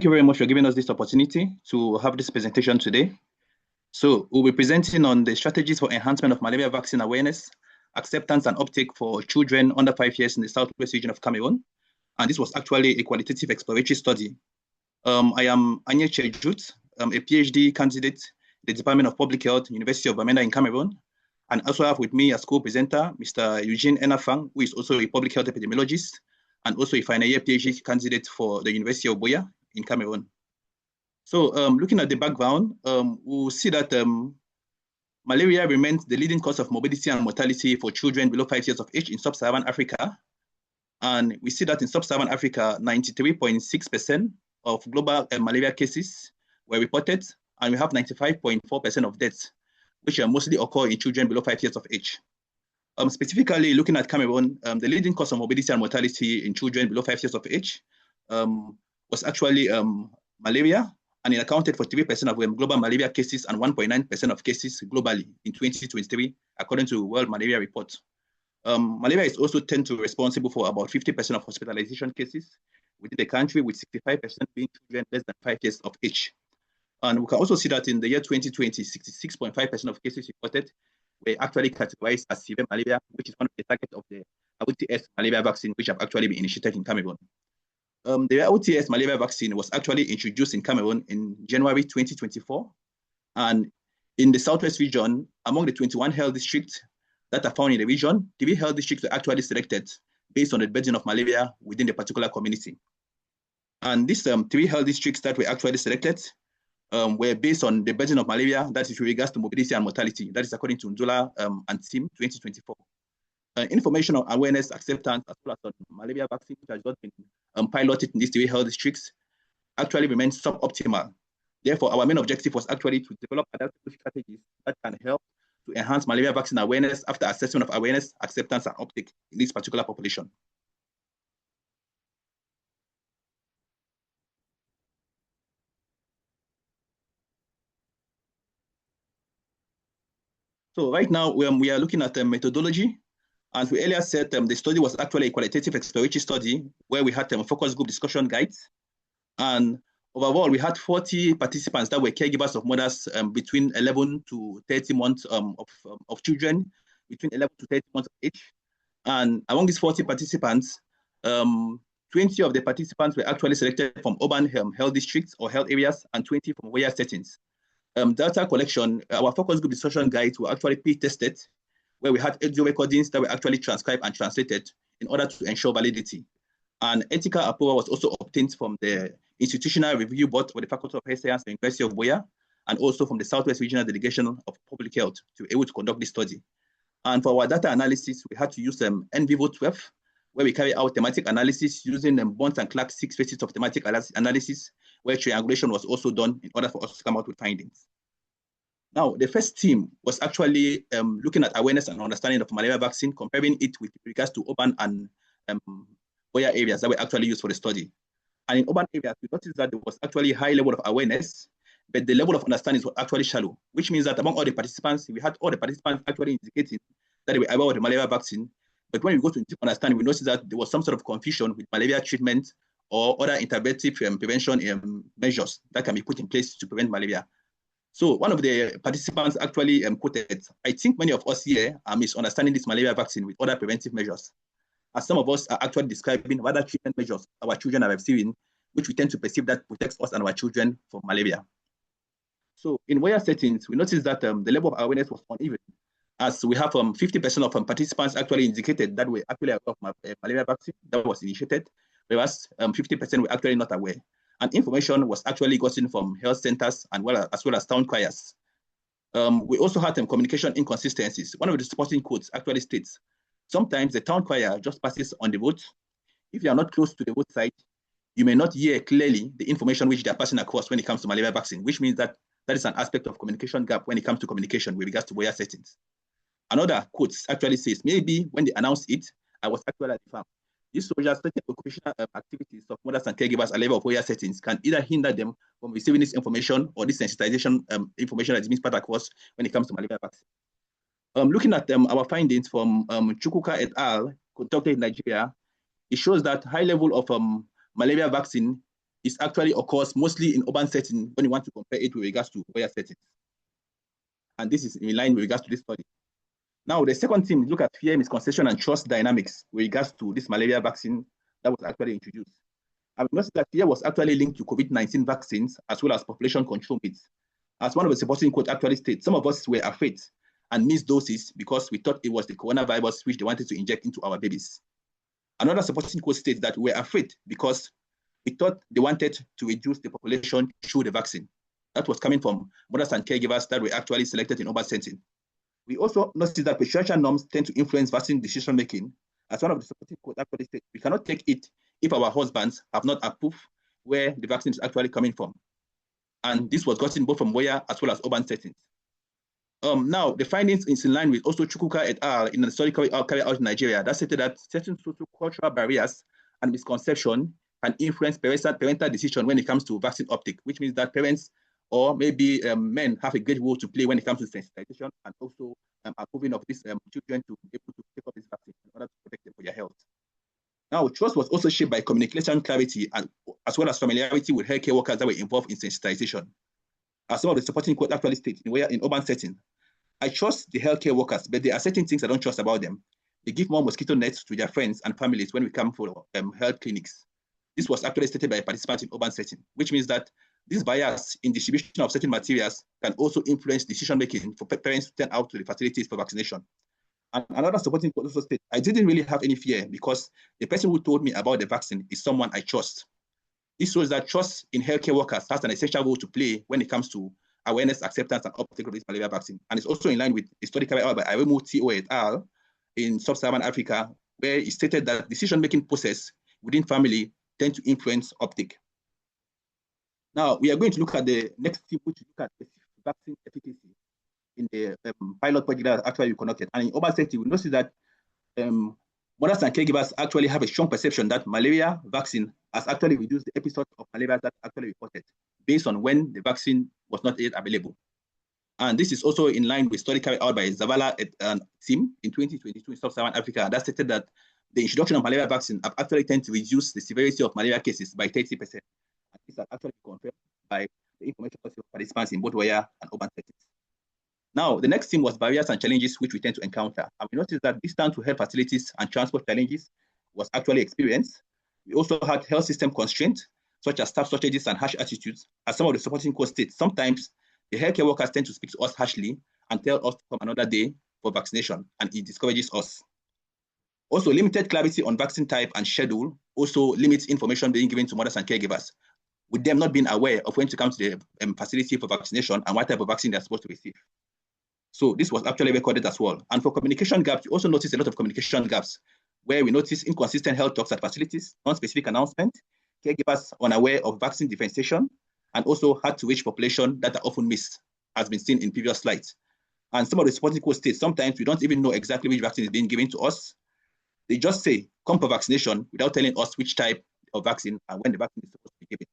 Thank you very much for giving us this opportunity to have this presentation today. So we'll be presenting on the strategies for enhancement of malaria vaccine awareness, acceptance and uptake for children under 5 years in the South-West Region of Cameroon. And this was actually a qualitative exploratory study. I am Anye Che Jude, a PhD candidate in the Department of Public Health, University of Bamenda in Cameroon. And also have with me as co-presenter, Mr. Eugene Enafang, who is also a public health epidemiologist, and also a final year PhD candidate for the University of Buea in Cameroon. So looking at the background, we'll see that malaria remains the leading cause of morbidity and mortality for children below 5 years of age in sub-Saharan Africa. And we see that in sub-Saharan Africa, 93.6% of global malaria cases were reported, and we have 95.4% of deaths, which mostly occur in children below 5 years of age. Specifically looking at Cameroon, the leading cause of morbidity and mortality in children below 5 years of age was actually malaria, and it accounted for 3% of global malaria cases and 1.9% of cases globally in 2023, according to World Malaria Report. Malaria is also tend to be responsible for about 50% of hospitalization cases within the country, with 65% being children less than 5 years of age. And we can also see that in the year 2020, 66.5% of cases reported were actually categorized as severe malaria, which is one of the targets of the IIRD malaria vaccine, which have actually been initiated in Cameroon. The IIRD malaria vaccine was actually introduced in Cameroon in January 2024. And in the South-West region, among the 21 health districts that are found in the region, 3 health districts were actually selected based on the burden of malaria within the particular community. And these 3 health districts that were actually selected were based on the burden of malaria, that is with regards to morbidity and mortality. That is according to Nzola and team 2024. Information on awareness, acceptance, as well as on malaria vaccine, which has just been piloted in these 3 health districts, actually remains suboptimal. Therefore, our main objective was actually to develop adaptive strategies that can help to enhance malaria vaccine awareness after assessment of awareness, acceptance, and uptake in this particular population. So right now, we are looking at the methodology. As we earlier said, the study was actually a qualitative exploratory study where we had focus group discussion guides. And overall, we had 40 participants that were caregivers of mothers between 11 to 30 months of children, between 11 to 30 months of age. And among these 40 participants, 20 of the participants were actually selected from urban health districts or health areas, and 20 from rural settings. Data collection, our focus group discussion guides were actually pre-tested, where we had audio recordings that were actually transcribed and translated in order to ensure validity. And ethical approval was also obtained from the Institutional Review Board for the Faculty of Health Science at the University of Buea, and also from the South-West Regional Delegation of Public Health to be able to conduct this study. And for our data analysis, we had to use NVivo 12, where we carry out thematic analysis using Bonds and Clark 6 phases of thematic analysis, where triangulation was also done in order for us to come out with findings. Now, the first team was actually looking at awareness and understanding of malaria vaccine, comparing it with regards to urban and rural areas that were actually used for the study. And in urban areas, we noticed that there was actually a high level of awareness, but the level of understanding was actually shallow, which means that among all the participants, we had all the participants actually indicating that they were aware of the malaria vaccine. But when we go to deep understanding, we noticed that there was some sort of confusion with malaria treatment or other interventive prevention measures that can be put in place to prevent malaria. So one of the participants actually quoted, "I think many of us here are misunderstanding this malaria vaccine with other preventive measures, as some of us are actually describing other treatment measures our children are receiving, which we tend to perceive that protects us and our children from malaria." So in rural settings, we noticed that the level of awareness was uneven, as we have 50% of participants actually indicated that we actually aware of malaria vaccine that was initiated, whereas 50% were actually not aware. And information was actually gotten from health centers and as well as town criers. We also had communication inconsistencies. One of the supporting quotes actually states, "Sometimes the town crier just passes on the road. If you are not close to the roadside, you may not hear clearly the information which they are passing across when it comes to malaria vaccine," which means that that is an aspect of communication gap when it comes to communication with regards to rural settings. Another quote actually says, "Maybe when they announced it, I was actually at the farm. These soldiers certain occupational activities of mothers and caregivers at level of rural settings can either hinder them from receiving this information or this sensitization information that is being spread across when it comes to malaria vaccine." Looking at our findings from Chukwuka et al., conducted in Nigeria, it shows that high level of malaria vaccine is actually occurs mostly in urban settings when you want to compare it with regards to rural settings. And this is in line with regards to this study. Now, the second thing, look at fear, misconception, and trust dynamics with regards to this malaria vaccine that was actually introduced. I noticed that fear was actually linked to COVID-19 vaccines as well as population control myths. As one of the supporting quotes actually states, some of us were afraid and missed doses because we thought it was the coronavirus which they wanted to inject into our babies. Another supporting quote states that we were afraid because we thought they wanted to reduce the population through the vaccine. That was coming from mothers and caregivers that were actually selected in urban setting. We also noticed that patriarchal norms tend to influence vaccine decision-making. As one of the supporting quotes actually states, we cannot take it if our husbands have not approved where the vaccine is actually coming from. And this was gotten both from rural as well as urban settings. Now, the findings is in line with also Chukwuka et al. In the study carried out in Nigeria that stated that certain socio-cultural barriers and misconception can influence parental decision when it comes to vaccine uptake, which means that parents or maybe men have a great role to play when it comes to sensitization and also approving of these children to be able to take up this vaccine in order to protect them for their health. Now, trust was also shaped by communication clarity and as well as familiarity with healthcare workers that were involved in sensitization. As some of the supporting quote actually states, in urban setting, I trust the healthcare workers, but there are certain things I don't trust about them. They give more mosquito nets to their friends and families when we come for health clinics. This was actually stated by participants in urban setting, which means that this bias in distribution of certain materials can also influence decision-making for parents to turn out to the facilities for vaccination. And another supporting quote also states, I didn't really have any fear because the person who told me about the vaccine is someone I trust. This shows that trust in healthcare workers has an essential role to play when it comes to awareness, acceptance, and uptake of this malaria vaccine. And it's also in line with a study carried out by Anye et al. In sub-Saharan Africa, where it stated that decision-making process within family tend to influence uptake. Now, we are going to look at the next thing, which look at the vaccine efficacy in the pilot project that actually we conducted. And in urban setting, we notice that mothers and caregivers actually have a strong perception that malaria vaccine has actually reduced the episodes of malaria that actually reported based on when the vaccine was not yet available. And this is also in line with study carried out by Zavala and team in 2022 in Sub-Saharan Africa that stated that the introduction of malaria vaccine have actually tended to reduce the severity of malaria cases by 30%. And this has actually been confirmed by the information of participants in both rural and urban settings. Now, the next theme was barriers and challenges which we tend to encounter. And we noticed that distance to health facilities and transport challenges was actually experienced. We also had health system constraints, such as staff shortages and harsh attitudes. As some of the supporting quotes state, sometimes the healthcare workers tend to speak to us harshly and tell us to come another day for vaccination, and it discourages us. Also, limited clarity on vaccine type and schedule also limits information being given to mothers and caregivers, with them not being aware of when to come to the facility for vaccination and what type of vaccine they're supposed to receive. So this was actually recorded as well. And for communication gaps, we also noticed a lot of communication gaps where we noticed inconsistent health talks at facilities, non-specific announcement, caregivers unaware of vaccine differentiation, and also hard to reach population that are often missed, as been seen in previous slides. And some of the supporting quotes state, sometimes we don't even know exactly which vaccine is being given to us. They just say, come for vaccination without telling us which type of vaccine and when the vaccine is supposed to be given.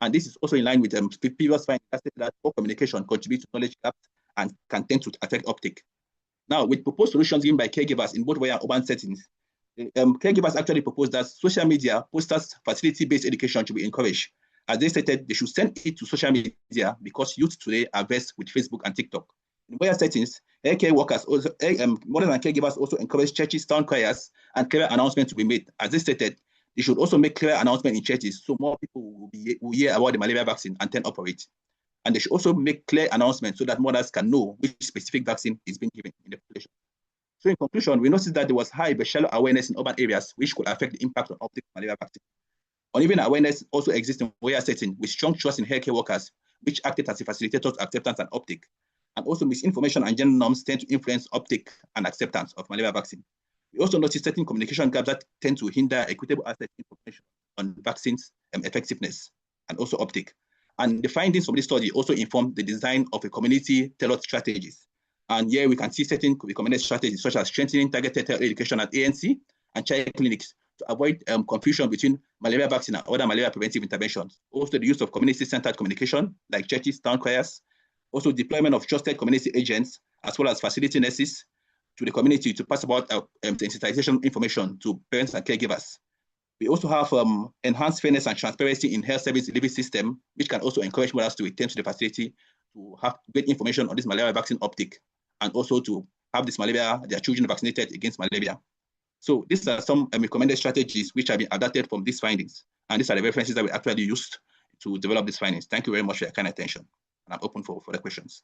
And this is also in line with previous findings that poor communication contributes to knowledge gaps and can tend to affect uptake. Now, with proposed solutions given by caregivers in both rural and urban settings, caregivers actually proposed that social media, posters, facility-based education should be encouraged. As they stated, they should send it to social media because youth today are versed with Facebook and TikTok. In rural settings, healthcare workers, also, mothers and caregivers also encourage churches, town criers, and clear announcements to be made. As they stated, they should also make clear announcements in churches so more people will hear about the malaria vaccine and then operate. And they should also make clear announcements so that mothers can know which specific vaccine is being given in the population. So in conclusion, we noticed that there was high but shallow awareness in urban areas which could affect the impact on uptake of malaria vaccine. Uneven awareness also exists in rural settings with strong trust in healthcare workers, which acted as a facilitator to acceptance and uptake. And also misinformation and gender norms tend to influence uptake and acceptance of malaria vaccine. We also noticed certain communication gaps that tend to hinder equitable access information on vaccines effectiveness and also uptake. And the findings from this study also informed the design of a community tailored strategies. And here we can see certain recommended strategies such as strengthening targeted health education at ANC and child clinics to avoid confusion between malaria vaccine and other malaria preventive interventions. Also the use of community-centered communication like churches, town criers, also deployment of trusted community agents as well as facility nurses to the community to pass about sensitization information to parents and caregivers. We also have enhanced fairness and transparency in health service delivery system, which can also encourage mothers to return to the facility to have great information on this malaria vaccine uptake, and also to have their children vaccinated against malaria. So these are some recommended strategies which have been adapted from these findings. And these are the references that we actually used to develop these findings. Thank you very much for your kind attention. And I'm open for further questions.